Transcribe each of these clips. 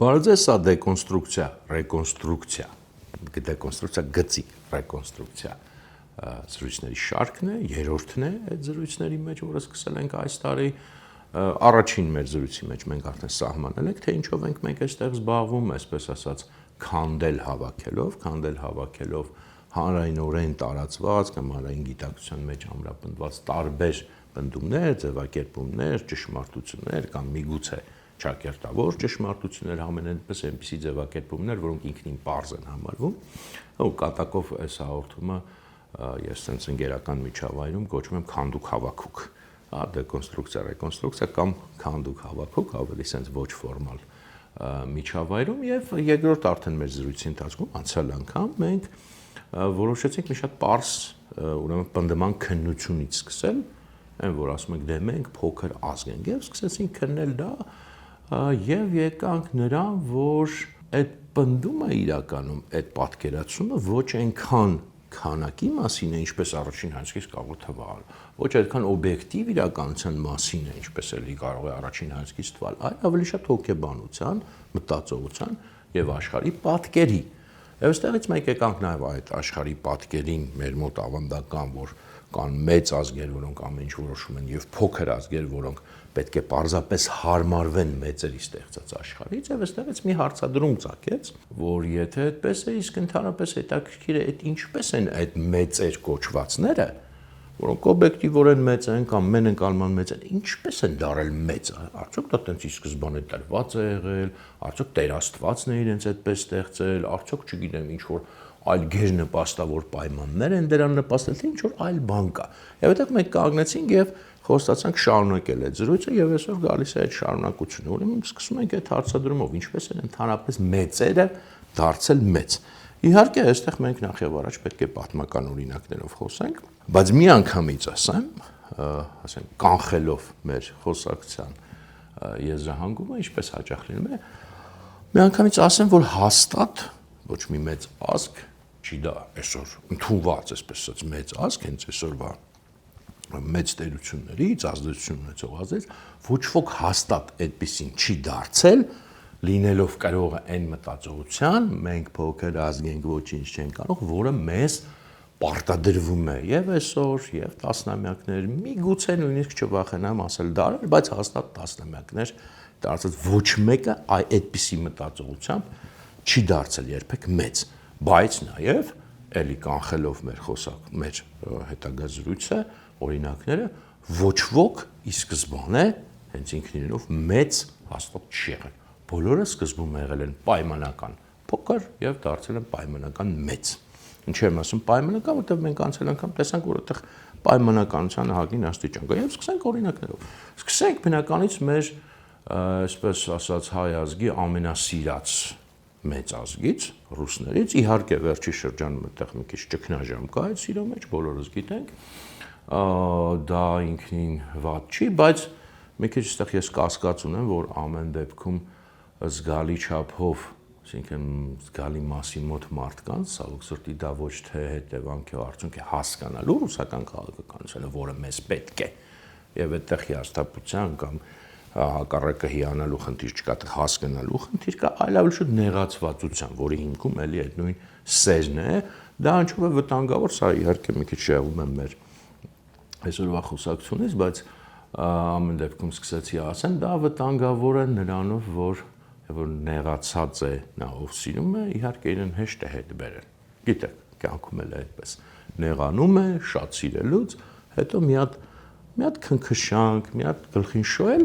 Բարձր սա դեկոնստրուկցիա, ռեկոնստրուկցիա, դեկոնստրուկցիա գծի, ռեկոնստրուկցիա զրույցների շարքն է, երրորդն է այդ զրույցների մեջ, որը սկսել ենք այս տարի, առաջին մեր զրույցի մեջ մենք արդեն սահմանել ենք, թե ինչով ենք մենք այստեղ զբաղվում, այսպես ասած, քանդել հավաքելով հանրայնորեն տարածված կամ հանրային գիտակցության մեջ ամրապնդված տարբեր պնդումներ, ձևակերպումներ, ճշմարտություններ կամ միգուցե ճակերտավոր ճշմարտություններ, ամենայնպես այնպիսի ձևակերպումներ, որոնք ինքնին պարզ են համարվում, ու կատակով այս հաղորդումը ես sense ընկերական միջավայրում կոչում եմ քանդուկ հավաքուկ, դեկոնստրուկցիա, ռեկոնստրուկցիա կամ քանդուկ հավաքուկ, ավելի sense ոչ ֆորմալ միջավայրում եւ երկրորդ արդեն մեր զրույցի ընթացքում անցյալ անգամ մենք որոշեցինք մի շատ պարզ ուրեմն պնդման քննությունից սկսել, այն որ ասում ենք դե մենք փոքր ազգ ենք եւ սկսեցինք քննել դա եւ եկանք նրան, որ այդ պնդումը իրականում այդ պատկերացումը ոչ այնքան քանակի մասին է, ինչպես առաջին հայացքից կարող թվալ, ոչ այդքան օբյեկտիվ իրականության մասին է, ինչպես էլի կարող է առաջին հայացքից թվալ, այլ ավելի շատ հոգեբանության, մտածողության եւ աշխարհի պատկերի։ Եվ այստեղից մենք եկանք նաեւ այդ աշխարհի պատկերին մեր մոտ ավանդական, որ կան մեծ ազգեր, որոնք ամեն ինչ որոշում են եւ փոքր ազգեր, որոնք պետք է պարզապես հարմարվեն մեծերի ստեղծած աշխարհից, եւ այստեղից մի հարցադրում ծագեց, որ եթե այդպես է, իսկ ընդհանրապես հետաքրքիր է, այդ ինչպես են այդ մեծեր կոչվածները, որոնք օբյեկտիվորեն մեծ են կամ մենակալման մեծ են, ինչպես են դարել մեծ, արդյոք դա տենց ի սկզբանե տրված է եղել, արդյոք Տեր Աստվածն է իրենց այդպես ստեղծել, արդյոք չգիտեմ ինչ որ այլ գերնպաստավոր պայմաններ են դրան նպաստել, թե ինչ որ այլ բան կա։ Եվ այդտեղ մենք կանգնեցինք եւ խոստացանք շարունակել այդ զրույցը եւ այսօր գալիս է այդ շարունակությունը։ Ուրեմն սկսում ենք այդ հարցադրումով, ինչպես են ընդհանրապես մեծերը դարձել մեծ։ Իհարկե, այստեղ մենք նախ եւ առաջ պետք է պատմական օրինակներով խոսենք, բայց մի անգամից ասենք, կանխելով մեր խոսակցության եզրահանգումը, ինչպես հաճախ լինում է, մի անգամից ասեմ, որ հաստատ ոչ մի մեծ ազգ չի դա այսօր ընդունված, այսպես ասած, մեծ ազգ հենց այսօրվա մեծ տերություններից, ազդեցություն ունեցող ազգից, ոչ ոք հաստատ այդպեսին չի դարձել, լինելով կարող է այն մտածողության, մենք փոքր ազգ ենք, ոչինչ չենք կարող, որը մեզ պարտադրվում է եւ այսօր, եւ տասնամյակներ, միգուցե նույնիսկ չվախենամ ասել դարեր, բայց հաստատ տասնամյակներ դարձած ոչ մեկը այդպիսի մտածողությամբ չի դարձել երբեք մեծ, բայց նաեւ էլի կանխելով մեր հետագա զրույցը, օրինակները ոչ ոք ի սկզբանե հենց ինքնինով մեծ հաստատ չի եղել։ Բոլորը սկզբում եղել են պայմանական փոքր եւ դարձել են պայմանական մեծ։ Ինչ եմ ասում պայմանական, որտեղ մենք անցել անգամ տեսանք, որ այդտեղ պայմանականության ահագին աստիճան կա։ Եվ սկսենք օրինակներով։ Սկսենք բնականից մեր այսպես ասած հայ ազգի ամենասիրած մեծ ազգից, ռուսներից, իհարկե վերջի շրջանում այդտեղ մի քիչ ճգնաժամ կա այդ սիրո մեջ, բոլորս գիտենք, դա ինքնին վատ չի, բայց մի քիչ այստեղ ես կասկած ունեմ, որ ամեն դեպքում զգալի չափով, այսինքն զգալի մասի մոտ մարդկանց, ցավոք սրտի դա ոչ թե հետևանք է, արդյունք է հասկանալու ռուսական քաղաքականությունը, որը մեզ պետք է, եւ այդտեղ հիասթափության կամ հակառակը հիանալու խնդիր չկա, հասկանալու խնդիր կա, այլ ավելի շուտ նեղացվածության, որի հիմքում էլի այդ նույն սերն է, դա ինչու է վտանգավոր, սա իհարկե մի քիչ շեղում եմ մեր այսօրվա խոսակցությունից, բայց ամեն դեպքում սկսեցի ասեմ, դա վտանգավոր է նրանով, որ նեղացած է նա ով սիրում է, իհարկե իրեն հեշտ է հետ բերել։ Գիտեք, կյանքում էլ է այդպես։ Նեղանում է շատ սիրելուց, հետո մի հատ քնքշանք, մի հատ գլխին շոյել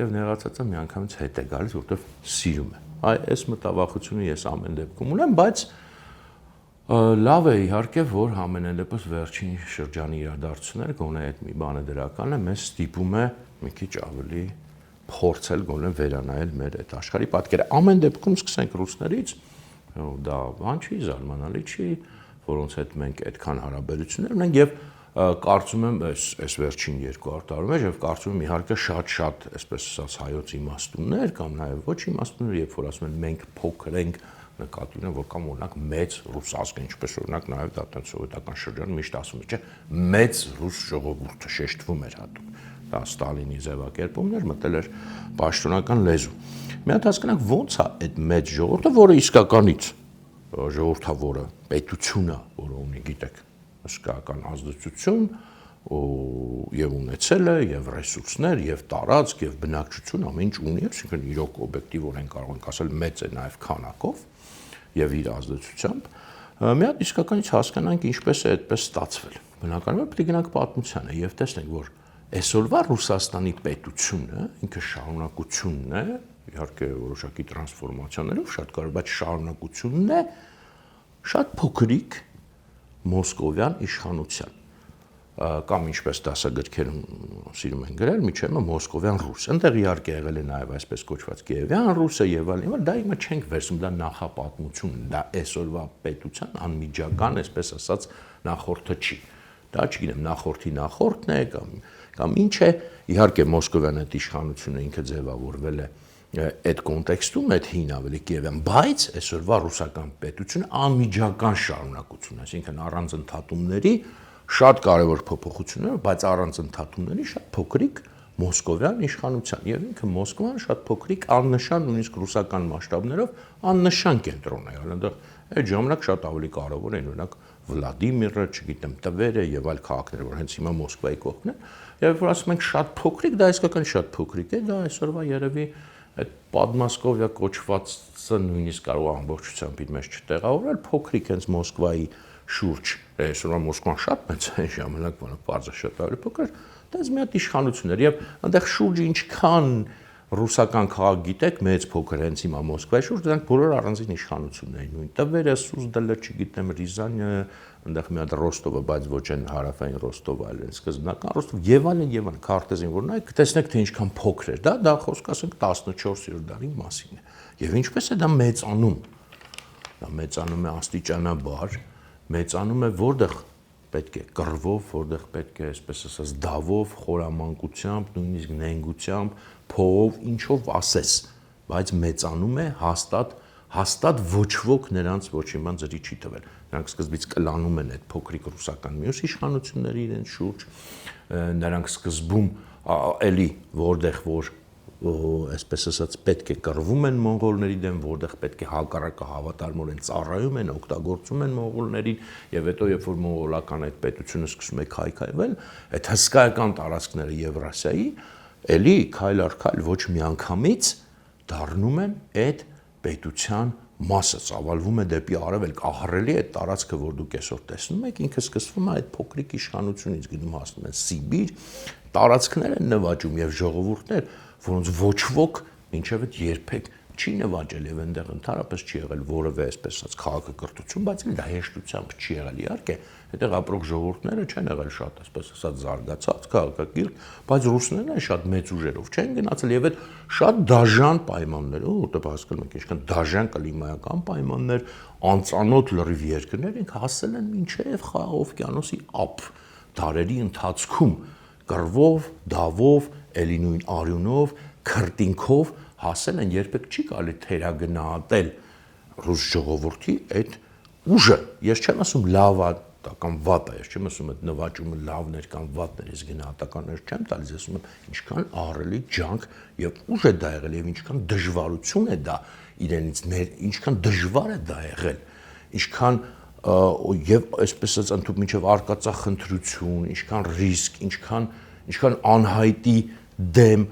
եւ նեղացածը միանգամից հետ է գալիս, որովհետեւ սիրում է։ Այս մտավախությունը ես ամեն դեպքում ունեմ, բայց լավ է իհարկե, որ ամենայն դեպս վերջին շրջանի իրադարձությունները, գոնե այդ մի բանը դրական է, մեզ ստիպում է մի քիչ ավելի փորձել գոնե վերանայել մեր այդ աշխարհի պատկերը։ Ամեն դեպքում սկսենք ռուսներից, դա բան չի, զարմանալի չի, որոնց հետ մենք այդքան հարաբերություններ ունենք եւ կարծում եմ այս վերջին 200 տարում եւ կարծում եմ իհարկե շատ, այսպես ասած հայոց իմաստուններ կամ նաեւ ոչ իմաստուններ, երբ որ ասում են մենք փոքր ենք, նկատի ունեմ, որ կամ օրինակ մեծ ռուս ազգ է, ինչպես օրինակ նաեւ դա տենց սովետական շրջանում միշտ ասում է, չէ, մեծ ռուս ժողովուրդը շեշտվում էր հատուկ։ դա Ստալինի ձևակերպումն էր, մտել էր պաշտոնական լեզու։ Մի հատ հասկանանք ո՞նց է այդ մեծ ժողովուրդը, որը իսկականից ժողովրդավորը պետությունը, որը ունի, գիտեք, հսկայական ազդեցություն եւ ունեցել է եւ ռեսուրսներ եւ տարածք եւ բնակչություն ամեն ինչ ունի, այսինքն իրոք օբյեկտիվորեն կարող ենք ասել մեծ է նաեւ քանակով եւ իր ազդեցությամբ։ Մի հատ իսկականից հասկանանք ինչպես է այդպես ստացվել։ Բնականաբար պետք է գնանք պատմությանը եւ տեսնենք, որ այսօրվա Ռուսաստանի պետությունը ինքը շարունակությունն է, իհարկե որոշակի տրանսֆորմացիաներով շատ կարևոր, բայց շարունակությունն է շատ փոքրիկ մոսկովյան իշխանության կամ ինչպես դասագրքերում սիրում են գրել, միջեմը մոսկովյան ռուս։ Այնտեղ իհարկե եղել է նաև այսպես կոչված Կիևյան ռուսը եւ այլն, դա հիմա չենք վերցնում, դա նախապատմություն, դա այսօրվա պետության անմիջական, այսպես ասած, նախորդը չի։ Դա չգիտեմ, նախորդի նախորդն է կամ ինչ է, իհարկե մոսկովյան այդ իշխանությունը ինքը ձևավորվել է այդ կոնտեքստում, այդ հին ավելի Կիևյան, բայց այսօրվա ռուսական պետությունը անմիջական շարունակություն, այսինքն առանց ընդհատումների շատ կարևոր փոփոխություններ, բայց առանց ընդհատումների շատ փոքրիկ մոսկովյան իշխանության եւ ինքը Մոսկվան շատ փոքրիկ աննշան նույնիսկ ռուսական մասշտաբներով աննշան կենտրոն է, այնտեղ այդ ժամանակ շատ ավելի կարևոր են օրինակ Վլադիմիրը, չգիտեմ, Տվերը եւ այլ քաղաքներ, որ հենց հիմա Մոսկվայի կողքն են, եւ որ ասում ենք շատ փոքրիկ, դա իսկական շատ փոքրիկ է, դա այսօրվա երևի այդ Պատմասկովիա կոչվածը նույնիսկ կարող է ամբողջությամբ իր մեջ չտեղավորել, փոքրիկ հենց Մոսկվայի շուրջ, այսօրվա Մոսկվան շատ մեծ է ժամանակ, որը բարձր շատ ավելի փոքր, դա մի հատ իշխանություն էր եւ այնտեղ շուրջը ինչքան ռուսական քաղաք գիտեք, մեծ փոքր հենց հիմա Մոսկվայի շուրջ, դրանք բոլորը առանձին իշխանություններ էին, նույն Տվերը, Սուզդալը, չգիտեմ, Ռիզանը, այնտեղ մի հատ Ռոստովը, բայց ոչ այն հարավային Ռոստովը, այլ այն սկզբնական Ռոստով, եւ այլն, քարտեզին որ նայեք, տեսնեք թե ինչքան փոքր էր, դա խոսք ասենք 14-րդ դարի մասին է։ Եվ ինչպես է դա մեծանում։ Դա մեծանում է աստիճանաբար, մեծանում է որտեղ պետք է կռվով, որտեղ պետք է, այսպես ասած, դավով, խորամանկությամբ, նույնիսկ նենգությամբ, փողով, ինչով ասես, բայց մեծանում է հաստատ ոչ ոք նրանց ոչինչ բան ձրի չի տվել։ Նրանք սկզբից կլանում են այդ փոքրիկ ռուսական մյուս իշխանությունների իրենց շուրջ, նրանք սկզբում էլի որտեղ որ այսպես ասած պետք է կռվում են մոնղոլների դեմ, որտեղ պետք է հակառակը հավատարմորեն ծառայում են, օգտագործում են մոնղոլներին, եւ հետո երբ որ մոնղոլական այդ պետությունը սկսում է քայքայվել, այդ հսկայական տարածքները Եվրասիայի էլի քայլ առ քայլ ոչ միանգամից դառնում են այդ պետության մասը, ծավալվում է դեպի արևելք, ահռելի է այդ տարածքը, որ դուք այսօր տեսնում եք, ինքը սկսվում է այդ փոքրիկ իշխանությունից, գնում հասնում են Սիբիր, տարածքներ են նվաճում եւ ժողովուրդներ, որոնց ոչ ոք մինչև այդ երբեք չի նվաճել եւ այնտեղ ընդհանրապես չի եղել որևէ այսպես ասած քաղաքակրթություն, բայց դա հեշտությամբ չի եղել իհարկե, այդտեղ ապրող ժողովուրդները չեն եղել շատ այսպես ասած զարգացած քաղաքակիրթ, բայց ռուսներն են շատ մեծ ուժերով չեն գնացել եւ այդ շատ դաժան պայմաններ, որտեղ հասկանում եք ինչքան դաժան կլիմայական պայմաններ, անծանոթ լրիվ երկրներ ենք հասել են մինչեւ Խաղաղ օվկիանոսի ափ դարերի ընթացքում կռվով, դավով, էլի նույն արյունով, քրտինքով հասել են երբեք չի կարելի թերագնահատել ռուս ժողովրդի այդ ուժը։ Ես չեմ ասում լավ է կամ վատ է, ես չեմ ասում այդ նվաճումը լավն էր կամ վատն էր, ես գնահատականներ չեմ տալիս, ես ասում եմ ինչքան ահռելի ջանք եւ ուժ է դա եղել եւ ինչքան դժվարություն է դա իրենից ինչքան դժվար է դա եղել, ինչքան եւ այսպես ասած ընդհանուր մինչեւ արկածախնդրություն, ինչքան ռիսկ, ինչքան անհայտի դեմ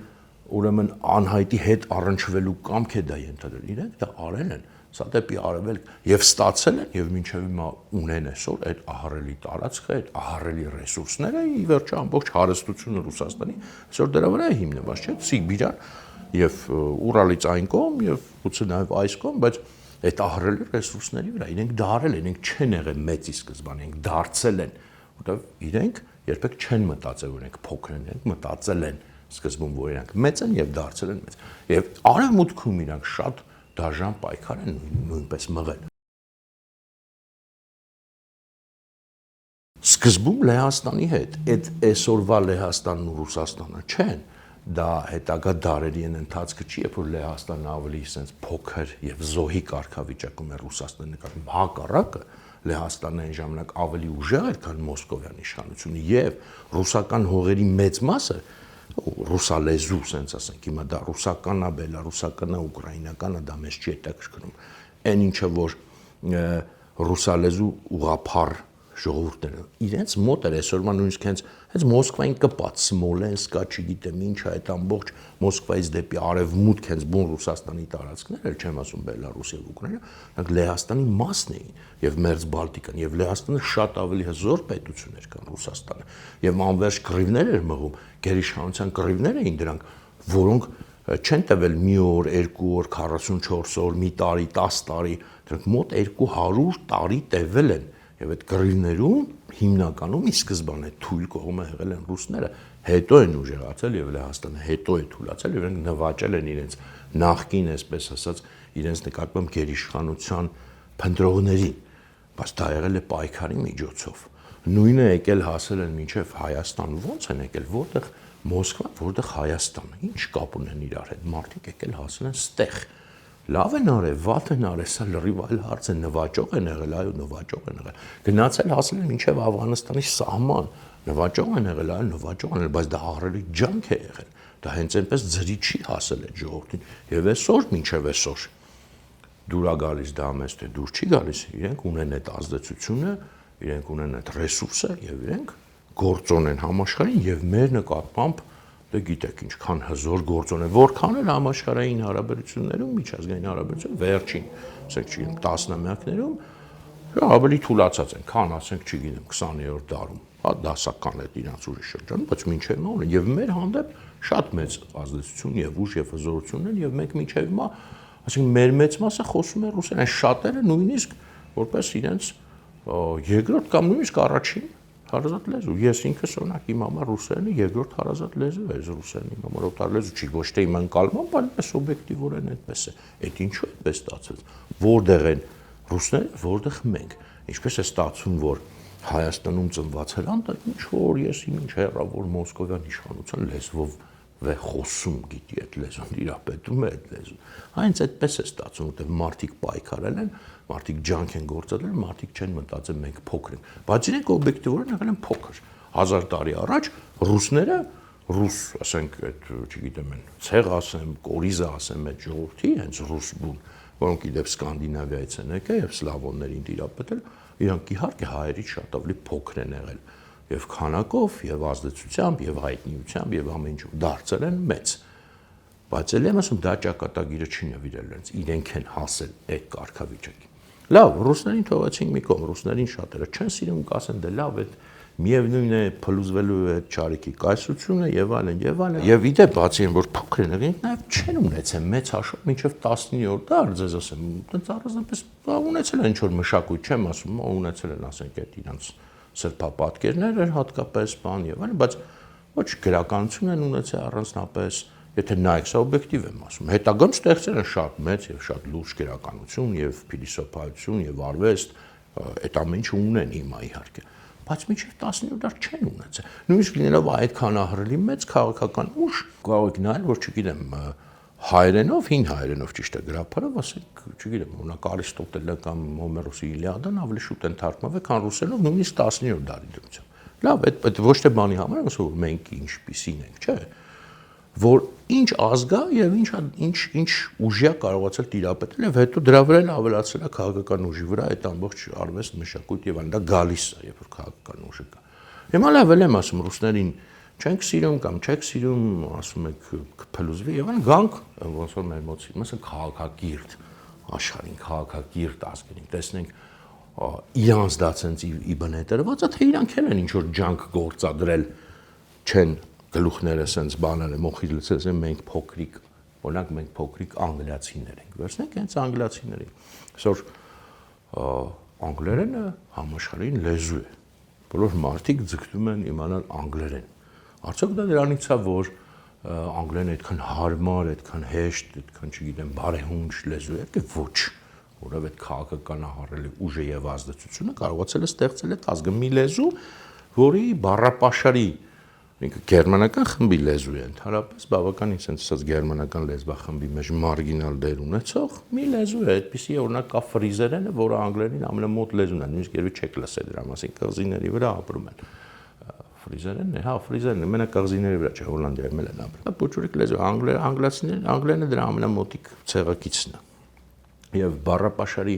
ուրեմն անհայտի հետ առնչվելու կամք է դա ենթադրել, իրենք դա արել են, սա դեպի արևելք եւ ստացել են եւ մինչեւ հիմա ունեն այսօր այդ ահռելի տարածքը, այդ ահռելի ռեսուրսները, ի վերջո ամբողջ հարստությունը Ռուսաստանի այսօր դրա վրա է հիմնված, չէ՞, Սիբիրյան եւ Ուրալից այն կողմ եւ գուցե նաեւ այս կողմ, բայց այդ ահռելի ռեսուրսների վրա իրենք դարել են, իրենք չեն եղել մեծի սկզբան, իրենք դարձել են, որտեղ իրենք երբեք չեն մտածել, որ իրենք փոքր են, իրենք մտածել են սկզբում որ իրանք մեծ են եւ դարձել են մեծ եւ արևմուտքում իրանք շատ դաժան պայքար են նույնպես մղել սկզբում Լեհաստանի հետ այդ այսօրվա Լեհաստանն ու Ռուսաստանը չեն դա հետագա դարերի ընթացքը չի երբ որ Լեհաստանը ավելի sense փոքր եւ զոհի կարգավիճակում է Ռուսաստանի նկատմամբ հակառակը Լեհաստանը այն ժամանակ ավելի ուժեղ էր քան մոսկովյան իշխանությունը եւ ռուսական հողերի մեծ մասը ռուսալեզու, sense ասենք, հիմա դա ռուսականն է, բելարուսականն է, ուկրաինականն է, դա մեզ չի հետաքրքրում։ Այն ինչը որ ռուսալեզու ուղղափառ ժողովուրդները իրենց մոտ էր այսօրվա նույնիսկ հենց Մոսկվային կպած Սմոլենսկա, չգիտեմ ինչ, այդ ամբողջ Մոսկվայից դեպի արևմուտք հենց բուն Ռուսաստանի տարածքներ, չեմ ասում Բելարուս եւ Ուկրաինա, նրանք Լեհաստանի մասն էին եւ Մերձ Բալտիկան եւ Լեհաստանը շատ ավելի հզոր պետություն էր, քան Ռուսաստանը եւ անվերջ կռիվներ էր մղում, գերիշխանության կռիվներ էին դրանք, որոնք չեն տվել մի օր, 2 օր, 44 օր, մի տարի, 10 տարի, դրանք մոտ 200 տարի տևել են եւ այդ կռիվներում հիմնականում ի սկզբանե թույլ կողմը եղել են ռուսները, հետո են ուժեղացել եւ Լեհաստանը հետո է թույլացել եւ իրենք նվաճել են իրենց նախկին, այսպես ասած, իրենց նկատմամբ գերիշխանության փնտրողներին, բայց դա եղել է պայքարի միջոցով։ Նույնը եկել հասել են մինչև Հայաստան, ո՞նց են եկել, որտեղ Մոսկվա, որտեղ Հայաստանը, ինչ կապ ունեն իրար հետ, մարդիկ եկել հասել են ստեղ։ Լավ են արել, վատ են արել, սա լրիվ այլ հարց է, նվաճող են եղել, այո, նվաճող են եղել։ Գնացել հասել են մինչև Աֆղանստանի սահման, նվաճող են եղել, այո, նվաճող են եղել, բայց դա ահռելի ջանք է եղել։ Դա հենց այնպես ձրի չի հասել այդ ժողովրդին։ Եվ այսօր, մինչև այսօր դուր է գալիս դա մեզ, թե դուր չի գալիս, իրենք ունեն այդ ազդեցությունը, իրենք ունեն այդ ռեսուրսը եւ իրենք գործոն են համաշխարհային եւ մեր նկատմամբ դե գիտեք ինչքան հզոր գործոն է, որքան էլ համաշխարհային հարաբերություններում, միջազգային հարաբերություններում վերջին, ասենք չգիտեմ, տասնամյակներում ավելի թուլացած են, քան ասենք չգիտեմ 20-րդ դարում, հա դասական է իրանց ուժի շրջանում, բայց մինչև հիմա ունեն եւ մեր հանդեպ շատ մեծ ազդեցություն եւ ուժ եւ հզորություն են եւ մենք մինչև հիմա, ասենք մեր մեծ մասը խոսում է ռուսերեն, այն շատերը նույնիսկ որպես իրենց երկրորդ կամ նույնիսկ առաջին հարազատ լեզու։ Ես ինքս օրինակ իմ համար ռուսերենը երկրորդ հարազատ լեզու է, ռուսերենը իմ համար օտար լեզու չի, ոչ թե իմ ընկալմամբ, այլ օբյեկտիվորեն այդպես է։ Այդ ինչու այդպես ստացվեց։ Որտեղ են ռուսները, որտեղ մենք։ Ինչպես է ստացվում, որ Հայաստանում ծնված հրանտը ինչ որ ես ինչ հեռավոր մոսկովյան իշխանության լեզվով խոսում գիտի այդ լեզուն, իրապետում է այդ լեզուն։ Հենց այդպես է ստացվում, որտեղ մարդիկ պայքարել են, մարդիկ ջանք են գործադրել, մարդիկ չեն մտածել մենք փոքր ենք, բայց իրենք օբյեկտիվորեն եղել են փոքր։ 1000 տարի առաջ ռուսները, ռուս, ասենք, այդ, չգիտեմ, ցեղ ասեմ, կորիզը ասեմ, այդ ժողովրդի հենց ռուս բուն, որոնք իդեպ Սկանդինավիայից են եկել եւ սլավոններին տիրապետել, իրանք իհարկե հայերից շատ ավելի փոքր են եղել եւ քանակով եւ ազդեցությամբ եւ հայտնիությամբ եւ ամեն ինչով դարձել են մեծ, բայց ելի եմ ասում դա ճակատագիրը չի նվիրել իրենց, իրենք են հասել այդ կարգավիճակին։ Լավ, ռուսներին թողեցինք մի կողմ, ռուսներին շատերը չեն սիրում, կասեն դե լավ, այդ միևնույն է փլուզվելու է ճարիքի կայսրությունը եւ այլն եւ այլն։ Եվ իդեպ բացի այն որ փոքր են եղել, նաեւ չեն ունեցել մեծ հաշվով մինչեւ 19-րդ դար, ձեզ ասեմ, այդպես առանձնապես ունեցել են ինչ որ մշակույթ, չեմ ասում, ունեցել են, ասենք, այդ իրանց սրբապատկերներ էր հատկապես բան եւ այլն, բայց ոչ գրականություն են ունեցել առանձնապես, եթե նայեք, սա օբյեկտիվ եմ ասում։ Հետագայում ստեղծել են շատ մեծ եւ շատ լուրջ գրականություն եւ փիլիսոփայություն եւ արվեստ, այդ ամեն ինչը ունեն հիմա իհարկե, բայց մինչև 19-րդ դար չեն ունեցել։ Նույնիսկ լինելով այդքան ահռելի մեծ քաղաքական ուժ, կարող եք նայել, որ չգիտեմ, հայերենով, հին հայերենով ճիշտ է գրաբարով, ասենք, չգիտեմ, օրինակ Արիստոտելը կամ Հոմերոսի Իլիադան ավելի շուտ են թարգմանվել, քան ռուսերենով նույնիսկ 19-րդ դարի դրությամբ։ Լավ, այդ ոչ թե բանի համար եմ ասում, որ մենք ինչպիսին ենք, չէ՞, որ ինչ ազգա եւ ինչ ուժիա կարողացել տիրապետել եւ հետո դրա վրա էլ ավելացել է քաղաքական ուժի վրա այդ ամբողջ արվեստ մշակույթ եւ այլն, դա գալիս է, երբ որ քաղաքական ուժը կա։ Հիմա լավ եմ ասում ռուսներին չենք սիրում կամ չեք սիրում, ասում եք փլուզվի եւ այլն, գանք ոնց որ մեր մոտ սիրում, ասենք քաղաքակիրթ աշխարհին, քաղաքակիրթ ազգերին, տեսնենք իրանց դա ցենց ի բնետրված է, թե իրանք էլ են ինչ որ ջանք գործադրել, չեն գլուխները սենց բանել են, մոխիր լցել են, մենք փոքրիկ, օրինակ մենք փոքրիկ անգլիացիներ ենք, վերցնենք հենց անգլիացիներին, այսօր անգլերենը համաշխարհային լեզու է, բոլոր մարդիկ ձգտում են իմանալ անգլերեն, արդյոք դա դրանից է, որ անգլերենը այդքան հարմար, այդքան հեշտ, այդքան չգիտեմ, բարեհունչ լեզու է, ոչ, որով այդ քաղաքական ահռելի ուժը եւ ազդեցությունը կարողացել է ստեղծել այդ ազգը մի լեզու, որի բառապաշարի ինքը գերմանական խմբի լեզու է, ընդհանրապես բավականին sense ասած գերմանական լեզվախմբի մեջ մարգինալ դեր ունեցող մի լեզու է, այդպիսի օրինակ կա ֆրիզերենը, որը անգլերենին ամենամոտ լեզուն է, նույնիսկ երբի չեք լսել դրա մասին, կղզիների վրա ապրում են։ ֆրիզերենն է, հա, ֆրիզերենն է, մենակ կղզիների վրա չէ, Հոլանդիայում էլ են ապրել։ Փոքրիկ լեզու, անգլերենը դրա ամենամոտիկ ցեղակիցն է։ Եվ բառապաշարի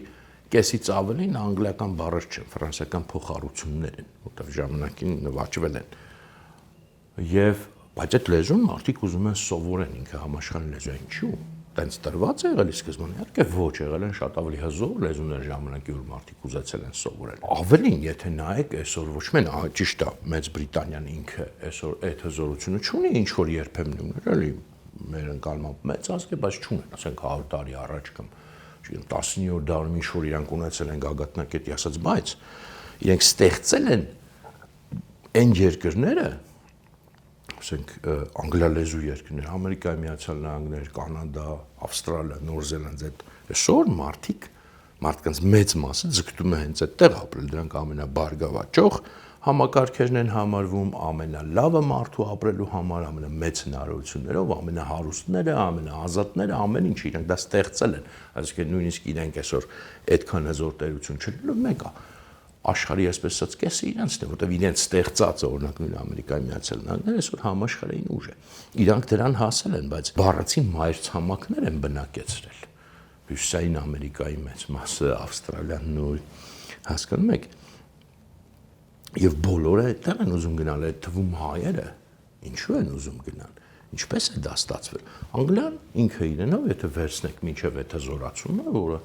կեսից ավելին անգլիական բառեր չեն, ֆրանսիական փոխառություններ են, որտեղ ժամանակին նվաճվել են։ Եվ բայց այդ լեզուն մարդիկ ուզում են սովորեն, ինքը համաշխարհային լեզու է, ինչու՞։ Տենց տրված է եղել սկզբում, իհարկե ոչ, եղել են շատ ավելի հզոր լեզուներ ժամանակի, որ մարդիկ ուզեցել են սովորել։ Ավելին, եթե նայեք այսօր ոչ մեն, ճիշտ է, Մեծ Բրիտանիան ինքը այսօր այդ հզորությունը չունի, ինչ որ երբեմն ուներ, էլի մեր ընկալմամբ մեծ ազգ է, բայց չունեն, ասենք 100 տարի առաջ կամ 17-րդ դարում ինչ որ իրանք ունեցել են գագաթնակետի ասած, բայց իրենք ստեղծել են այն երկրները, ասենք անգլալեզու երկրներ, Ամերիկայի Միացյալ Նահանգներ, Կանադա, Ավստրալիա, Նոր Զելանդիա, այսօր մարդկանց մեծ մասը ձգտում է հենց այդտեղ ապրել, դրանք ամենաբարգավաճող համակարգերն են համարվում, ամենալավը մարդու ապրելու համար, ամենամեծ հնարավորություններով, ամենահարուստները, ամենաազատները, ամեն ինչ իրենք դա ստեղծել են, այսինքն նույնիսկ իրենք այսօր այդքան հզոր տերություն չլինելով մեկ է աշխարհի այսպես ասած կեսը իրանցն է, որտեղ իրենց ստեղծած օրինակ նույն Ամերիկայի Միացյալ Նահանգները այսօր համաշխարհային ուժ է։ Իրանք դրան հասել են, բայց բառացի մայրցամաքներ են բնակեցրել։ Հյուսիսային Ամերիկայի մեծ մասը, Ավստրալիան ու հասկանում եք, եւ բոլորը այդտեղ են ուզում գնալ, այդ թվում հայերը ինչու են ուզում գնալ։ Ինչպես է դա ստացվել։ Անգլիան ինքը իրենով, եթե վերցնեք մինչև այդ հզորացումը, որը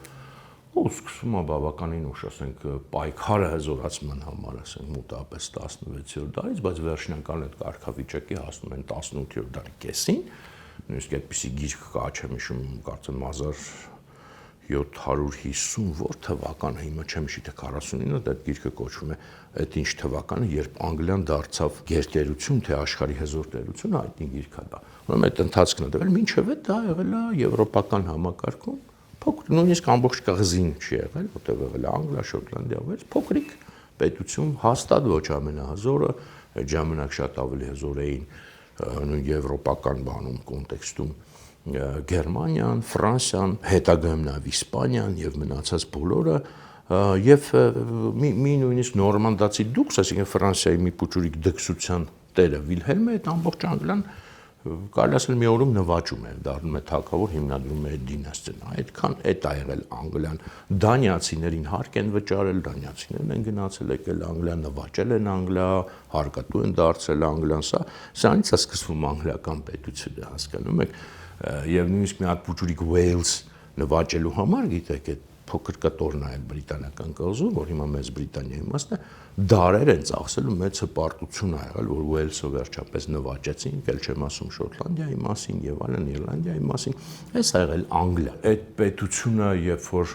սկսում է բավականին ուշ, ասենք, պայքարը հզորացման համար, ասենք, մոտավորապես 16-րդ դարից, բայց վերջնական այդ կարգավիճակի հասնում են 18-րդ դարի կեսին, նույնիսկ այդպիսի գիրք կա, չեմ հիշում, կարծեմ 1750 որ թվականը, հիմա չեմ հիշի թե 49-ը, այդ գիրքը կոչվում է այդ ինչ թվականը, երբ Անգլիան դարձավ գերտերություն, թե աշխարհի հզոր տերություն, այդ գիրքն է դա։ Ուրեմն այդ ընթացքն է տվել, մինչև այդ դա եղել է եվրոպական համակարգում, փոքր նույնիսկ ամբողջ կղզին չի եղել, որտեղ եղել է Անգլիա, Շոտլանդիա, Ուելս, փոքրիկ պետություն, հաստատ ոչ ամենահզորը, այդ ժամանակ շատ ավելի հզոր էին նույն եվրոպական բանում կոնտեքստում Գերմանիան, Ֆրանսիան, հետագայում նաև Իսպանիան եւ մնացած բոլորը եւ մի նույնիսկ նորմանդացի դուքս, այսինքն Ֆրանսիայի մի փոքրիկ դքսության տերը Վիլհելմը այդ ամբողջ Անգլիան կարելի ասել մի օրում նվաճում է, դառնում է թագավոր, հիմնադրում է դինաստիան։ Այդքան այդ ա եղել Անգլիան։ Դանիացիներին հարկ են վճարել, դանիացիներն են գնացել եկել Անգլիա, նվաճել են Անգլիա, հարկատու են դարձել Անգլիան, սրանից է սկսվում անգլիական պետությունը, հասկանում եք։ Եվ նույնիսկ մի հատ փոքրիկ Ուելս նվաճելու համար, գիտեք, այդ փոքր կտորն է բրիտանական կղզու, որ հիմա Մեծ Բրիտանիայի իմաստն է, դարեր են ծախսել ու մեծ հպարտություն ա եղել, որ Ուելսը վերջապես նվաճեցին, ել չեմ ասում Շոտլանդիայի մասին եւ այլն, Իռլանդիայի մասին, այս ա եղել Անգլիա։ Այդ պետությունը, երբ որ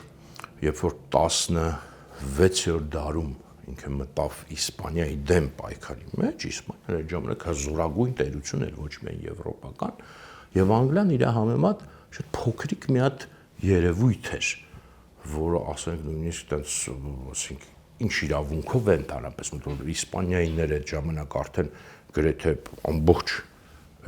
16-րդ դարում ինքը մտավ Իսպանիայի դեմ պայքարի մեջ, Իսպանիան այդ ժամանակ հզորագույն տերություն էր, ոչ միայն եվրոպական, եւ Անգլիան իր համեմատ շատ փոքրիկ մի հատ երևույթ էր, որը ասենք նույնիսկ այդպես, ասենք, ինչ իրավունքով են տարապես մտնում Իսպանիայինները այդ ժամանակ արդեն գրեթե ամբողջ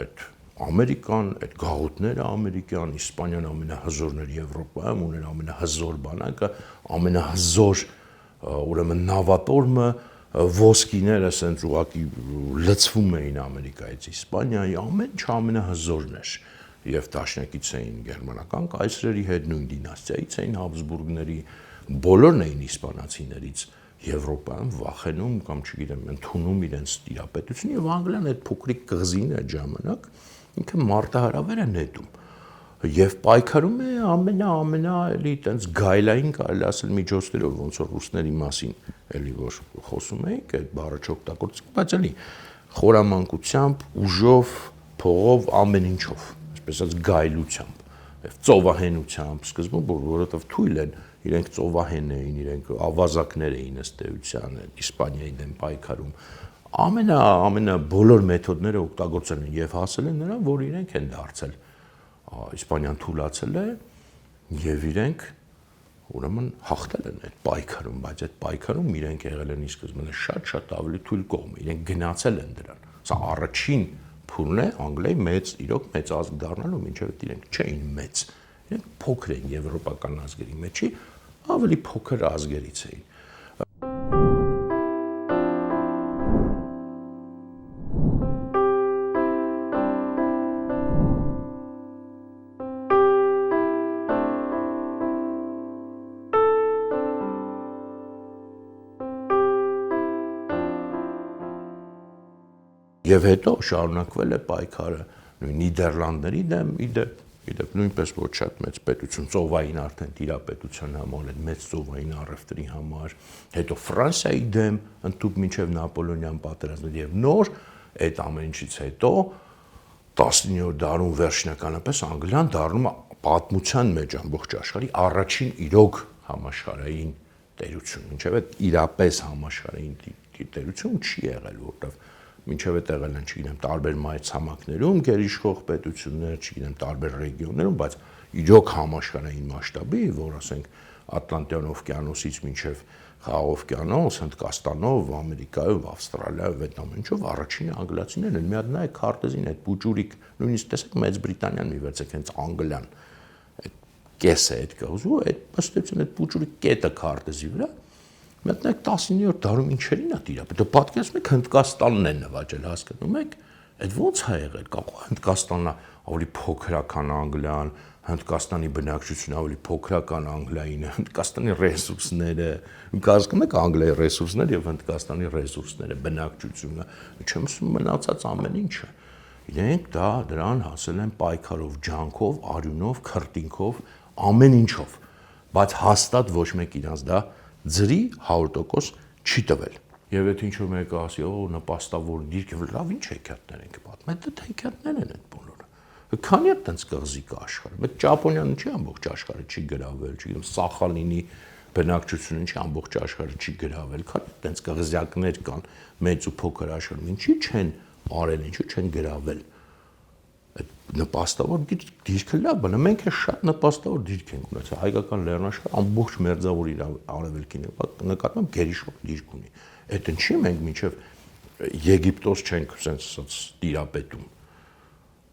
այդ Ամերիկան, այդ գաղութները ամերիկյան, Իսպանիան ամենահզորներ Եվրոպայում ուներ ամենահզոր բանակը, ամենահզոր ուրեմն նավատորմը, ոսկիները ասենց ուղղակի լցվում էին Ամերիկայից Իսպանիայի, ամեն ինչ ամենահզորն էր։ Եվ դաշնակից էին գերմանական կայսրերի հետ, նույն դինաստիայից էին Հաբսբուրգների, բոլորն էին իսպանացիներից Եվրոպայում վախենում կամ չգիտեմ, ընդունում իրենց տիրապետություն եւ Անգլիան այդ փոքրիկ կղզին այդ ժամանակ ինքը մարտահրավեր է նետում եւ պայքարում է ամենա էլի տենց գայլային կարելի ասել միջոցներով, ոնց որ ռուսների մասին էլի որ խոսում էիք, այդ բառը չօգտագործեք, բայց էլի խորամանկությամբ, ուժով, փողով, ամեն ինչով այսպես ասած գայլությամբ եւ ծովահենությամբ սկզբում որովհետեւ թույլ են իրենք ծովահեն էին, իրենք ավազակներ էին ըստ էության Իսպանիայի դեմ պայքարում ամենա բոլոր մեթոդները օգտագործել են եւ հասել են նրան, որ իրենք են դարձել Իսպանիան թուլացել է եւ իրենք ուրեմն հաղթել են այդ պայքարում, բայց այդ պայքարում իրենք եղել են ի սկզբանե շատ ավելի թույլ կողմ, իրենք գնացել են դրան։ Սա առաջին փուլն է Անգլիայի իրոք մեծ ազգ դառնալու, մինչև իրենք չէին մեծ։ Իրենք փոքր էին եվրոպական ազգերի մեջի, ավելի փոքր ազգերից էին։ Եվ հետո շարունակվել է պայքարը նույն Նիդերլանդների դեմ, իդեպ նույնպես ոչ շատ մեծ պետություն, ծովային արդեն տիրապետության համար, այդ մեծ ծովային առևտրի համար, հետո Ֆրանսիայի դեմ ընդཐུպ մինչև Նապոլեոնյան պատերազմը եւ նոր այդ ամեն ինչից հետո 19-րդ դարում վերջնականապես Անգլիան դառնում է պատմության մեջ ամբողջ աշխարհի առաջին իրոք համաշխարհային տերություն, մինչև այդ իրապես համաշխարհային տերություն չի եղել, որտեղ մինչև այդ եղել են, չգիտեմ, տարբեր մայրցամաքներում գերիշխող պետություններ, չգիտեմ, տարբեր ռեգիոններում, բայց իրոք համաշխարհային մասշտաբի, որ ասենք Ատլանտյան օվկիանոսից մինչև Խաղաղ օվկիանոս, Հնդկաստանով, Ամերիկայով, Ավստրալիայով, այդ ամեն ինչով առաջինը անգլիացիներն են։ Մի հատ նայեք քարտեզին այդ փուճուրիկ, նույնիսկ տեսեք Մեծ Բրիտանիան մի վերցեք, հենց Անգլիան այդ կեսը այդ կղզու, այդ ըստեյության այդ փուճուրիկ կետը քարտեզի վրա մի հատ նայեք 19-րդ դարում ինչերին է տիրապետել։ Դե պատկերացնում եք Հնդկաստանն են նվաճել, հասկանում եք։ Այդ ո՞նց է եղել։ Կարող Հնդկաստանն ավելի փոքրական Անգլիան, Հնդկաստանի բնակչությունը ավելի փոքրական Անգլիային, Հնդկաստանի ռեսուրսները, հասկանում եք Անգլիայի ռեսուրսները եւ Հնդկաստանի ռեսուրսները, բնակչությունը, չեմ ասում մնացած ամեն ինչը։ Իրենք դրան հասել են պայքարով, ջանքով, արյունով, քրտինքով, ամեն ինչով, բայց հաստատ ոչ մեկ իրանց դա ձրի 100% չի տվել։ Եվ այդ ինչ որ մեկը ասի, օ նպաստավոր դիրք, լավ ինչ հեքիաթներ ենք պատմում, դա հեքիաթներ են այդ բոլորը։ Քանի է տենց կղզի կա աշխարհում։ Այդ Ճապոնիան չի ամբողջ աշխարհը չի գրավել, չգիտեմ, Սախալինի բնակչությունը չի ամբողջ աշխարհը չի գրավել։ Քանի տենց կղզիակներ կան մեծ ու փոքր աշխարհում, ինչի չեն արել, ինչու չեն գրավել։ Այդ նպաստավոր դիրքը լավ է, մենք է շատ նպաստավոր դիրք ենք ունեցել։ Հայկական լեռնաշխարհը ամբողջ մերձավոր իր արևելքին նկատմամբ գերիշխող դիրք ունի։ Այդ ինչի մենք մինչև Եգիպտոս չենք sense տիրապետում։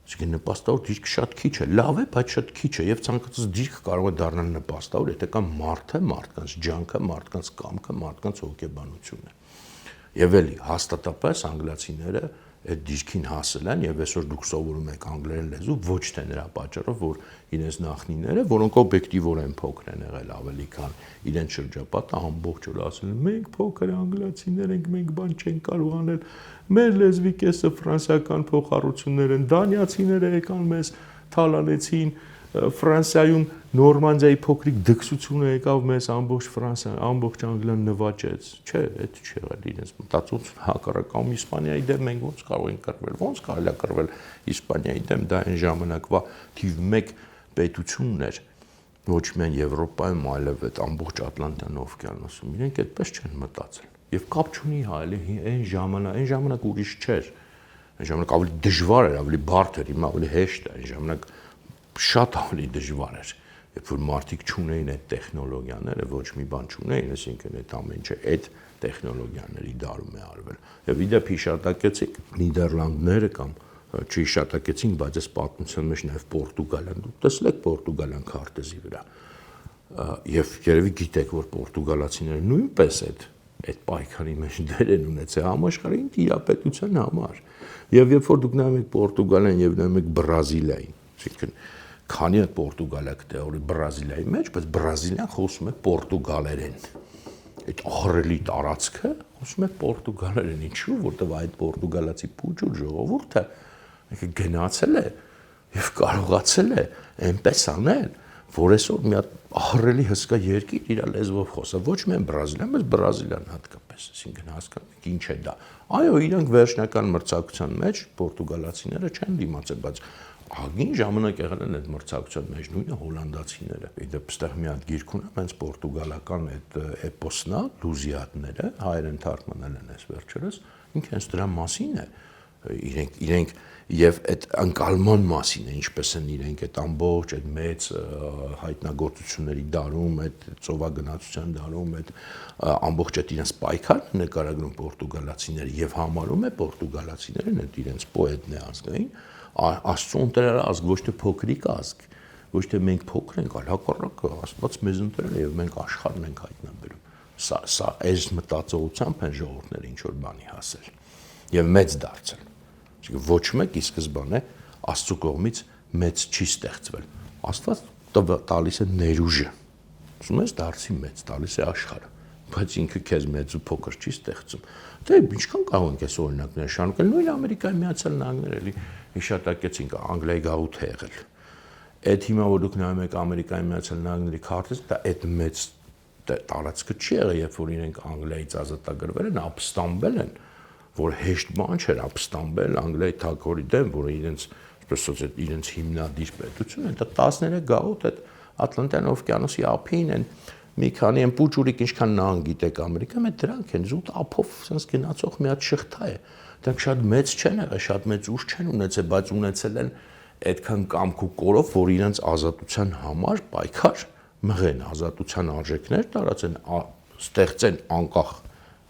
Այսինքն նպաստավոր դիրքը շատ քիչ է, լավ է, բայց շատ քիչ է եւ ցանկացած դիրք կարող է դառնալ նպաստավոր, եթե կա մարդը, մարդկանց ջանքը, մարդկանց կամքը, մարդկանց հոգեբանությունը։ Եվ էլի հաստատապես անգլիացիները այդ դիրքին հասել են եւ այսօր դուք սովորում եք անգլերեն լեզու ոչ թե նրա պատճառով, որ իրենց նախնիները, որոնք օբյեկտիվորեն փոքր են եղել ավելի քան իրենց շրջապատը, ամբողջ օր ասել են մենք փոքր անգլիացիներ ենք, մենք բան չենք կարող անել, մեր լեզվի կեսը ֆրանսիական փոխառություններ են, դանիացիները եկան մեզ թալանեցին, Ֆրանսիայում Նորմանդիայի փոքրիկ դքսությունը եկավ մեզ ամբողջ Ֆրանսիան, ամբողջ Անգլիան նվաճեց։ Չէ, այդ չի եղել իրենց մտածում հակառակամ Իսպանիայի դեմ մենք ոնց կարող ենք կռվել, ոնց կարելի է կռվել Իսպանիայի դեմ, դա այն ժամանակվա թիվ 1 պետությունն էր, ոչ միայն Եվրոպայում, այլև այդ ամբողջ Ատլանտյան օվկիանոսում։ Իրենք այդպես չեն մտածել։ Եվ կապ չունի հա, այն ժամանակ ուրիշ չէր։ Այն ժամանակ ավելի դժվար էր, ավելի բարդ էր, հիմա ավելի հեշտ է, այն ժամանակ շատ ավելի դժվար էր, երբ որ մարդիկ չունեին այդ տեխնոլոգիաները, ոչ մի բան չունեին, այսինքն այդ ամեն ինչը այդ տեխնոլոգիաների դարում է արվել։ Եվ իդեպ հիշատակեցիք Նիդերլանդները կամ չհիշատակեցինք, բայց այս պատմության մեջ նաև Պորտուգալիան, դուք տեսել եք Պորտուգալիան քարտեզի վրա։ Եվ երևի գիտեք, որ պորտուգալացիները նույնպես այդ պայքարի մեջ դեր են ունեցել համաշխարհային տիրապետության համար։ Եվ երբ որ դուք նայում եք Պորտուգալիան եւ նայում եք Բրազիլիային, այսինքն քանի է Պորտուգալիա գտնի Բրազիլիայի մեջ, բայց Բրազիլիան խոսում է պորտուգալերեն։ Այդ ահռելի տարածքը խոսում է պորտուգալերեն, ինչու, որտեղ այդ պորտուգալացի փուճուր ժողովուրդը գնացել է եւ կարողացել է այնպես անել, որ այսօր մի հատ ահռելի հսկա երկիր իր լեզվով խոսա, ոչ միայն Բրազիլիան, բայց Բրազիլիան հատկապես, այսինքն հասկանում եք ինչ է դա։ Այո, իրանք վերջնական մրցակցության մեջ պորտուգալացիները չեն դիմացել, բայց ագին ժամանակ եղել են այդ մրցակցության մեջ նույնը հոլանդացիները։ Իդեպ այստեղ մի հատ գիրք ունեմ, հենց պորտուգալական այդ էպոսն է, Լուզիադները, հայերեն թարգմանել են այս վերջերս, ինքը հենց դրա մասին է։ Իրենք եւ այդ անկալման մասին է, ինչպես են իրենք այդ ամբողջ այդ մեծ հայտնագործությունների դարում, այդ ծովագնացության դարում, այդ ամբողջ այդ իրենց պայքարը նկարագրում պորտուգալացիները եւ համարում է պորտուգալացիներն այդ իրենց պոետն է ազգային, Աստծո ընտրել ազգ, ոչ թե փոքրիկ ազգ, ոչ թե մենք փոքր ենք, այլ հակառակը Աստված մեզ ընտրել է եւ մենք աշխարհն ենք հայտնաբերում։ Սա այս մտածողությամբ են ժողովուրդները ինչ որ բանի հասել եւ մեծ դարձել։ Ոչ մեկ ի սկզբանե Աստծո կողմից մեծ չի ստեղծվել։ Աստված տալիս է ներուժը։ Ուզում ես դարձի մեծ, տալիս է աշխարհը։ բայց ինքը քեզ մեծ ու փոքր չի ստեղծում։ Դե ինչքան կարող ենք այս օրինակները շարունակել, նույն Ամերիկայի Միացյալ Նահանգներ էլի հիշատակեցինք Անգլիայի գաղութ է եղել։ Այդ հիմա որ դուք նայում եք Ամերիկայի Միացյալ Նահանգների քարտեզ, դա այդ մեծ տարածքը չի եղել, երբ որ իրենք Անգլիայից ազատագրվել են, ապստամբել են, որ հեշտ բան չէր ապստամբել Անգլիայի թագավորի դեմ, որը իրենց հիմնադիր պետություն է, դա 13 գաղութ այդ Ատլանտյան օվկիանոսի ափին են, մի քանի են Պուջուրիկ, ինչքան նահանգ գիտեք Ամերիկայում, այդ դրանք են զուտ ափով sense գնացող մի հատ շղթա է։ Դրանք շատ մեծ չեն եղել, շատ մեծ ուժ չեն ունեցել, բայց ունեցել են այդքան կամք ու կորով, որ իրենց ազատության համար պայքար մղեն, ազատության արժեքներ տարածեն, ստեղծեն անկախ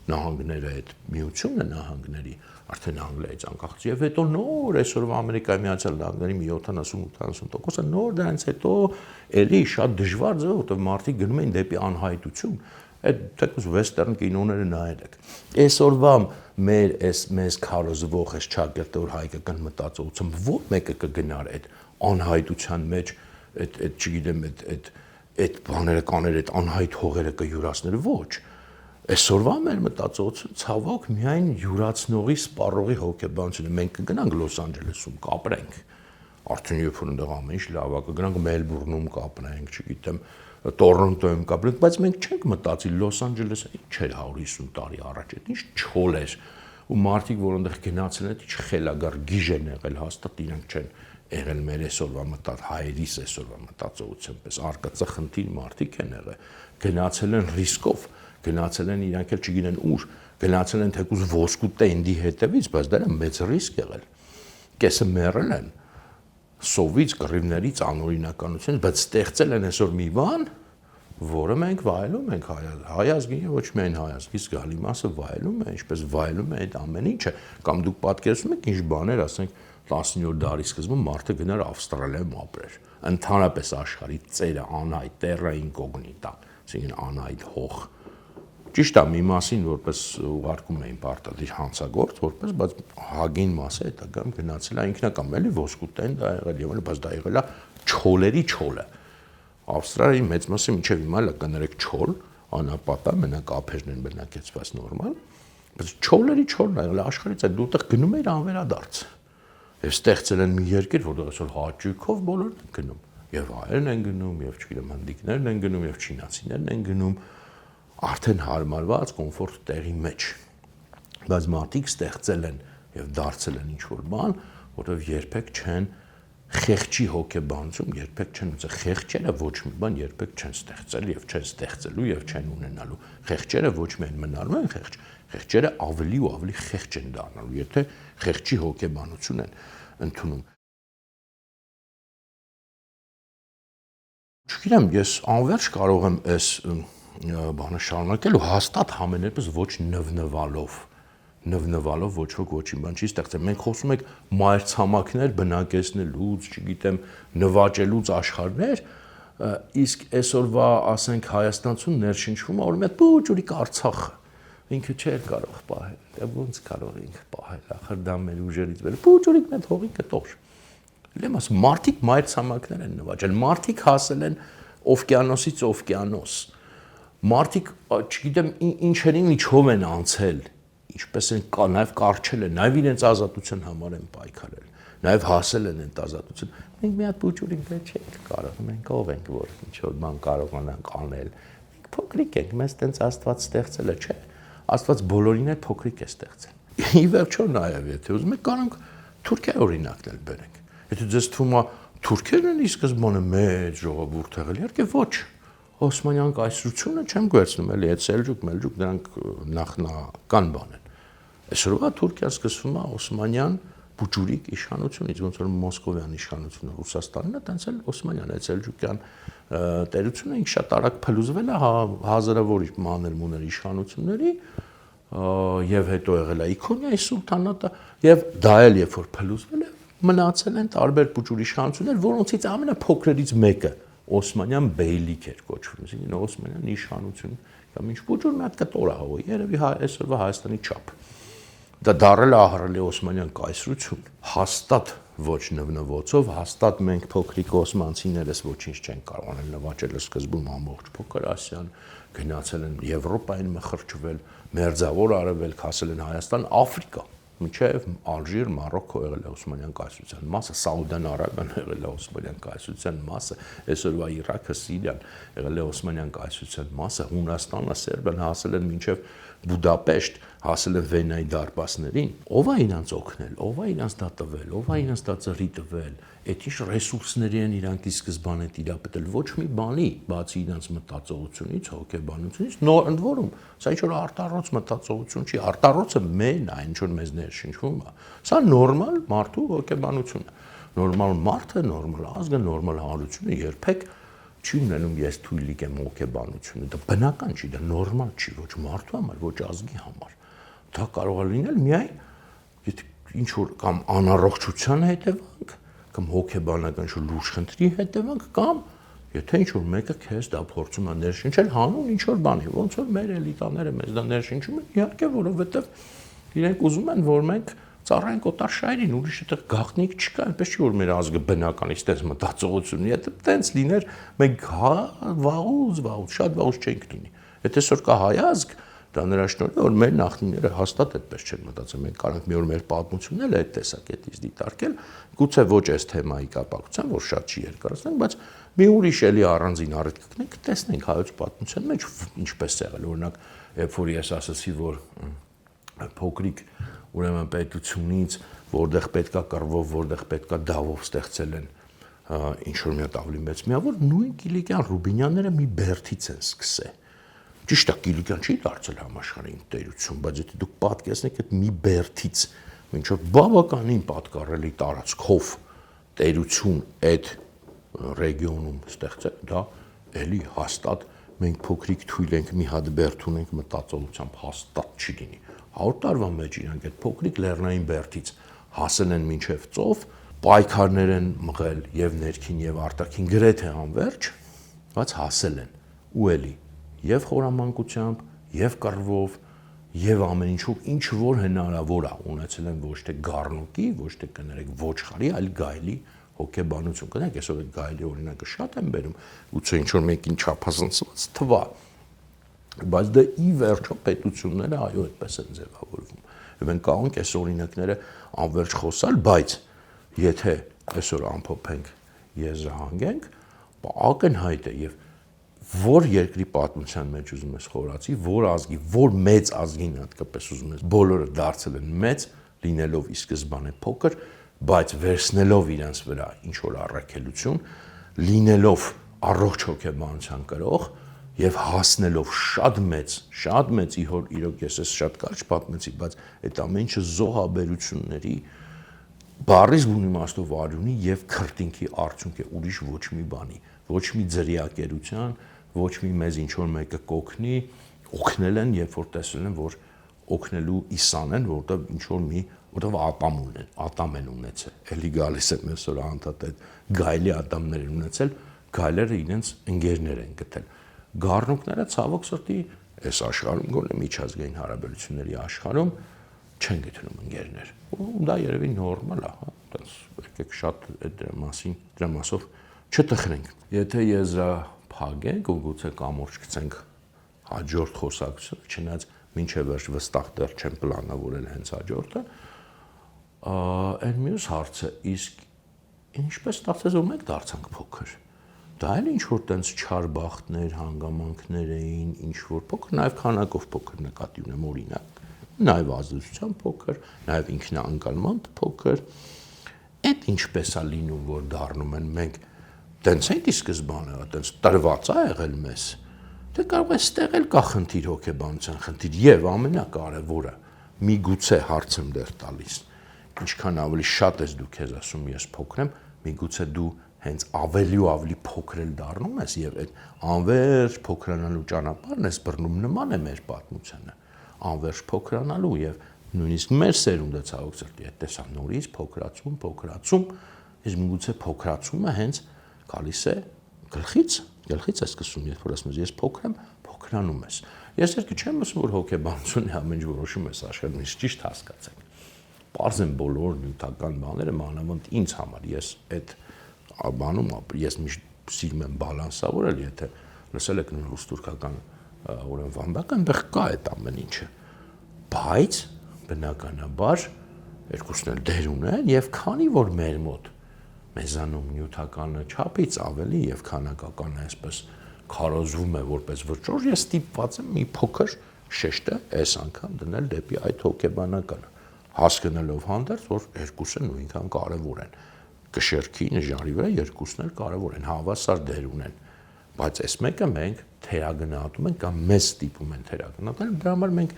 նահանգները, այդ միությունը նահանգների, արդեն Անգլիայից անկախ, եւ հետո նոր այսօրվա Ամերիկայի Միացյալ Նահանգների մի 70-80%-ը նոր դրանից հետո էլի շատ դժվար ձեւ, որտեղ մարդիկ գնում են դեպի անհայտություն, այդ թեկուզ վեստերն կինոները նայել եք։ Այսօրվա մեր մեզ քարոզվող այս ճակերտոր հայկական մտածողությամբ ո՞ր մեկը կգնար այդ անհայտության մեջ, այդ չգիտեմ, այդ բաները կաներ, այդ անհայտ հողերը կյուրացներ, ոչ։ Այսօրվա մեր մտածողություն ցավոք միայն յուրացնողի, սպառողի հոգեբանություն է։ Մենք կգնանք Լոս Անջելեսում կապրենք, արդեն երբ որ այնտեղ ամեն ինչ լավ է, կգնանք Մելբուրնում կապրենք, չգիտեմ, Տորոնտոյում կապրենք, բայց մենք չենք մտածի Լոս Անջելեսը ինչ էր 150 տարի առաջ, այդ ինչ չոլ էր, ու մարդիկ, որ այնտեղ գնացել են, ինչ խելագար գիժ են եղել, հաստատ իրենք չեն եղել մեր այսօրվա հայերիս այսօրվա մտածողության պես, արկածախնդիր մարդիկ են եղել, գնացել են ռիսկով, գնացել են իրանք էլ չգինեն ուր, գնացել են թեկուզ ոսկու տենդի հետևից, բայց դա մեծ ռիսկ եղել։ Կեսը մեռել են սովից, կռիվներից, անօրինականությունից, բայց ստեղծել են այսօր մի բան, որը մենք վայելում ենք հայ ազգին, ոչ միայն հայ ազգի զգալի մասը վայելում է, ինչպես վայելում է այդ ամեն ինչը, կամ դուք պատկերացնում եք ինչ բաներ, ասենք 19-րդ դարի սկզբում մարդը գնար Ավստրալիայում ապրեր, ընդհանրապես աշխարհի ծերը անհայտ, terra incognita, այսինքն անհայտ հող։ Ճիշտ է, մի մասին որպես ուղարկում էին պարտադիր հանցագործ, որպես, բայց հագին մասը հետագայում գնացել է ինքնական, էլի ոսկու տենդ է եղել, եւ բայց դա եղել է չոլերի չոլը։ Ավստրալիայի մեծ մասը մինչև հիմա էլ կներեք չոլ, անապատա, մենակ ափերն են բնակեցված նորմալ, բայց չոլերի չոլն է եղել աշխարհից այդ դուտեղ գնում էր անվերադարձ։ Եվ ստեղծել են մի երկիր, որտեղ այսօր հաճույքով բոլորն են գնում, եւ հայերն են գնում, եւ չգիտեմ հնդիկներն են գնում, եւ չինացիներն են գնում, արդեն հարմարված կոմֆորտ տեղի մեջ, բայց մարդիկ ստեղծել են եւ դարձել են ինչ-որ բան, որով երբեք չեն խեղճի հոգեբանություն, երբեք չեն ուզել խեղճերը ոչ մի բան երբեք չեն ստեղծել եւ չեն ստեղծելու եւ չեն ունենալու։ Խեղճերը ոչ միայն մնալու են խեղճ, խեղճերը ավելի ու ավելի խեղճ են դառնալու, եթե խեղճի հոգեբանություն են ընդունում։ Չգիտեմ, ես անverջ կարող եմ այս բանը շարունակել ու հաստատ համենայնպես ոչ նվնվալով ոչ ոք ոչինչ բան չի ստեղծել։ Մենք խոսում ենք մայրցամաքներ բնակեցնելուց, չգիտեմ, նվաճելուց աշխարհներ, իսկ այսօրվա, ասենք, հայաստանցուն ներշնչվում է, որ մի հատ փոքրիկ Արցախը ինքը չէր կարող պահել։ Դա ոնց կարող է ինքը պահել, ախր դա մեր ուժերից վեր։ Փոքրիկ մի հատ հողի կտոր։ Լեմաս մարդիկ մայրցամաքներ են նվաճել, մարդիկ հասել են օվկիանոսից օվկիանոս։ Մարդիկ, չգիտեմ, ինչերի միջով են անցել, ինչպես են նաև կարճել են, նաև իրենց ազատության համար են պայքարել, նաև հասել են այդ ազատություն։ Մենք մի հատ փոքրիկ բան չենք կարող, մենք ով ենք, որ ինչ-որ բան կարողանանք անել։ Մենք փոքրիկ ենք, մեզ տենց Աստված ստեղծել է, չէ՞։ Աստված բոլորին էլ փոքրիկ է ստեղծել։ Ի վերջո նաև, եթե ուզում եք, կարող Թուրքիայի օրինակն էլ բերենք։ Եթե ձեզ թվում է թուրքերն են ի սկզբանե մեծ ժողովուրդ եղել, իհարկե ոչ։ Օսմանյան կայսրությունը չեմ գերցնում, էլի այդ Սելջուկ, դրանք նախնական բան են։ Այսօրվա Թուրքիան սկսվում է Օսմանյան բուջուրիկ իշխանությունից, ոնց որ Մոսկովյան իշխանությունը Ռուսաստանն է, տենց էլ Օսմանյան այդ Սելջուկյան տերությունը ինքը շատ արագ փլուզվել է հազարավոր մանր-մուներ իշխանությունների եւ հետո եղել է Իքոնիայի սուլտանատը եւ դա էլ երբ որ փլուզվել է մնացել են տարբեր բուջուր իշխանություններ, որոնցից ամենափոքրերից մեկը Օսմանյան բեյլիկ էր կոչվում, այսինքն Օսմանյան իշխանություն կամ ինչ բուջուր մի հատ կտոր է, երևի այսօրվա Հայաստանի չափ։ դա դարել է ահռելի Օսմանյան կայսրություն, հաստատ ոչ նվնվոցով, հաստատ մենք փոքրիկ օսմանցիներս ոչինչ չեն կարող անել, նվաճել սկզբում ամբողջ Փոքր Ասիան, գնացել են Եվրոպային մխրճվել, Մերձավոր Արևելք, հասել են Հայաստան, Աֆրիկա, մինչև Ալժիր, Մարոկկո եղել է Օսմանյան կայսրության մասը, Սաուդյան Արաբիան եղել է Օսմանյան կայսրության մասը, այսօրվա Իրաքը, Սիրիան եղել է Օսմանյան կայսրության մասը, Հունաստանը, Սերբիան հասել են մինչև Բուդապեշտ, հասել են Վենայի դարպասներին, ով է իրանց օգնել, ով է իրանց դա տվել, ով է իրանց դա ծրի տվել, այդ ինչ ռեսուրսների են իրանք ի սկզբանե տիրապետել, ոչ մի բանի, բացի իրանց մտածողությունից, հոգեբանությունից, ընդ որում, սա ինչ որ արտառոց մտածողություն չի, արտառոցը մեն է, ինչ որ մեզ ներշնչվում է, սա նորմալ մարդու հոգեբանություն է, նորմալ մարդը, նորմալ ազգը, նորմալ հանրությունը երբեք չի ունենում ես թույլիկ եմ հոգեբանությունը, դա բնական չի, դա նորմալ չի, ոչ մարդու համար, ոչ ազգի համար, դա կարող է լինել միայն ինչ որ կամ անառողջության հետևանք, կամ հոգեբանական ինչ որ լուրջ խնդրի հետևանք, կամ եթե ինչ որ մեկը քեզ դա փորձում է ներշնչել հանուն ինչ որ բանի, ոնց որ մեր էլիտաները մեզ դա ներշնչում են, իհարկե, որովհետև իրենք ուզում են, որ մենք ծառայենք օտար շահերին, ուրիշ այդտեղ գաղտնիք չկա, այնպես չի որ մեր ազգը բնականից տես մտածողություն ունի, եթե տենց լիներ, մենք վաղուց, շատ վաղուց չենք լինի։ Եթե այսօր կա հայ ազգ, դա նրա շնորհիվ է, որ մեր նախնիները հաստատ այդպես չեն մտածել, մենք կարող ենք մի օր մեր պատմությունն էլ այդ տեսակետից դիտարկել, գուցե ոչ այս թեմայի կապակցությամբ, որ շատ չի երկարացնենք, բայց մի ուրիշ էլի առանձին առիթ կգտնենք, տեսնենք հայոց պատմության մեջ ինչպես է եղել, օրինակ, երբ որ ես ասացի, որ փոքրիկ ուրեմն պետությունից, որտեղ պետքա կռվով, որտեղ պետքա դավով ստեղծել են ինչ որ մի հատ ավելի մեծ միավոր, նույն Կիլիկյան Ռուբինյանները մի բերդից են սկսել։ Ճիշտ է, Կիլիկյան չի դարձել համաշխարհային տերություն, բայց եթե դուք պատկերացնեք այդ մի բերդից, ինչ որ բավականին պատկառելի տարածքով տերություն այդ ռեգիոնում ստեղծել, դա էլի հաստատ մենք փոքրիկ թույլ ենք մի հատ բերդ ունենք մտածողությամբ հաստատ չի լինի։ 100 տարվա մեջ իրանք այդ փոքրիկ լեռնային բերդից հասել են մինչև ծով, պայքարներ են մղել եւ ներքին եւ արտաքին գրեթե անverջ, բայց հասել են ու էլի եւ խորամանկությամբ, եւ կռվով, եւ ամեն ինչով ինչ որ հնարավոր է ունեցել են ոչ թե գառնուկի, ոչ թե կներեք ոչխարի, այլ գայլի հոգեբանություն։ Կներեք, այսօր այդ գայլի օրինակը շատ են բերում, գուցե ինչ որ մեկին չափազանցված թվա, բայց դա ի վերջո պետությունները այո այդպես են ձևավորվում։ Եվ մենք կարող ենք այս օրինակները անverջ խոսալ, բայց եթե այսօր ամփոփենք եզրահանգենք, ակնհայտ է եւ որ երկրի պատմության մեջ ուզում ես խորացի, որ ազգի, որ մեծ ազգին հատկապես ուզում ես, բոլորը դարձել են մեծ, լինելով ի սկզբանե փոքր, բայց վերցնելով իրենց վրա ինչ որ առաքելություն, լինելով առողջ հոգեբանության կրող եւ հասնելով շատ մեծ իրոք ես ես շատ կարճ պատմեցի, բայց այդ ամեն ինչը զոհաբերությունների բառից բուն իմաստով արյունի եւ քրտինքի արդյունք է, ուրիշ ոչ մի բանի, ոչ մի ձրիակերության, ոչ մի մեզ ինչ որ մեկը կօգնի, օգնել են, երբ որ տեսել են, որ օգնելու իսան են, որտեղ ինչ որ մի որտեղ ատամ են ունեցել, էլի գալիս եմ այսօր անդադ այդ գայլի ատամներ են ունեցել, գայլերը իրենց ընկերներ են գտել։ Գառնուկները ցավոք սրտի այս աշխարհում գոնե միջազգային հարաբերությունների աշխարհում չեն գտնում ընկերներ։ Ու դա երևի նորմալ է, հա, այդպես եկեք շատ դրա մասով չտխրենք։ Եթե եզրափակենք ու գուցե կամուրջ գցենք հաջորդ խոսակցությունը, չնայած մինչև վերջ վստահ դեռ չեմ պլանավորել հենց հաջորդը, այն մյուս հարցը, իսկ ինչպես ստացվեց, որ մենք դարձանք փոքր։ Դա էլ ինչ որ տենց չար բախտներ, հանգամանքներ էին, ինչ որ փոքր, նաև քանակով փոքր նկատի ունեմ օրինակ, նաև ազդեցության փոքր, նաև ինքնաընկալման փոքր։ Այդ ինչպես է լինում, որ դառնում են մենք տենց ենք ի սկզբանե, տենց տրված է եղել մեզ։ Դե կարող է ստեղ էլ կա խնդիր հոգեբանության խնդիր եւ ամենակարևորը միգուցե հարց եմ դեռ տալիս ինչքան ավելի շատ ես դու քեզ ասում ես փոքր եմ միգուցե դու հենց ավելի ու ավելի փոքր էլ դառնում ես եւ այդ անverջ փոքրանալու ճանապարհն էս բռնում նման է մեր պատմությանը անverջ փոքրանալու եւ նույնիսկ մեր սերունդը ցավոք սրտի այդ տեսա նորից փոքրացում իսկ միգուցե փոքրացումը հենց գալիս է գլխից է սկսում երբ որ ասում ես փոքր հոգնանում ես։ Ես երկու չեմ ասում, որ հոգեբանությունը ամեն ինչ որոշում ես աշխարհում, ինչ ճիշտ հասկացեք։ Պարզ են բոլոր նյութական բաները, մանավանդ ինձ համար, ես այդ բանում ես միշտ սիրում եմ բալանսավորել, եթե լսել եք նույն ռուս-թուրքական ուրեմն վանդակը, այնտեղ կա այդ ամեն ինչը։ Բայց բնականաբար երկուսն էլ դեր ունեն եւ քանի որ մեր մոտ մեզանում նյութականը չափից ավելի եւ քանակականը այսպես քարոզվում է որպես վճռ, ես ստիպված եմ մի փոքր շեշտը այս անգամ դնել դեպի այդ հոգեբանականը, հասկանալով հանդերձ, որ երկուսը նույնքան կարևոր են։ Կշերքի նժարի վրա երկուսն էլ կարևոր են, հավասար դեր ունեն, բայց այս մեկը մենք թերագնահատում ենք կամ մեզ ստիպում են թերագնահատել, դրա համար մենք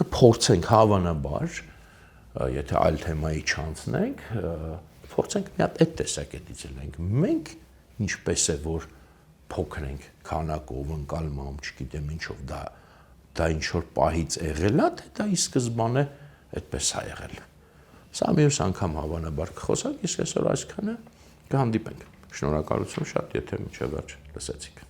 կփորձենք հավանաբար, եթե այլ թեմայի չանցնենք, փորձենք մի հատ այդ տեսակետից լինենք։ Մենք ինչպես է որ փոքր ենք քանակով, ընկալմամբ, չգիտեմ ինչով, դա ինչ որ պահից եղել է, թե դա ի սկզբանե այդպես է եղել։ Սա մյուս անգամ հավանաբար կխոսանք, իսկ այսօր այսքանը կհանդիպենք։ Շնորհակալություն շատ, եթե մինչև վերջ լսեցիք։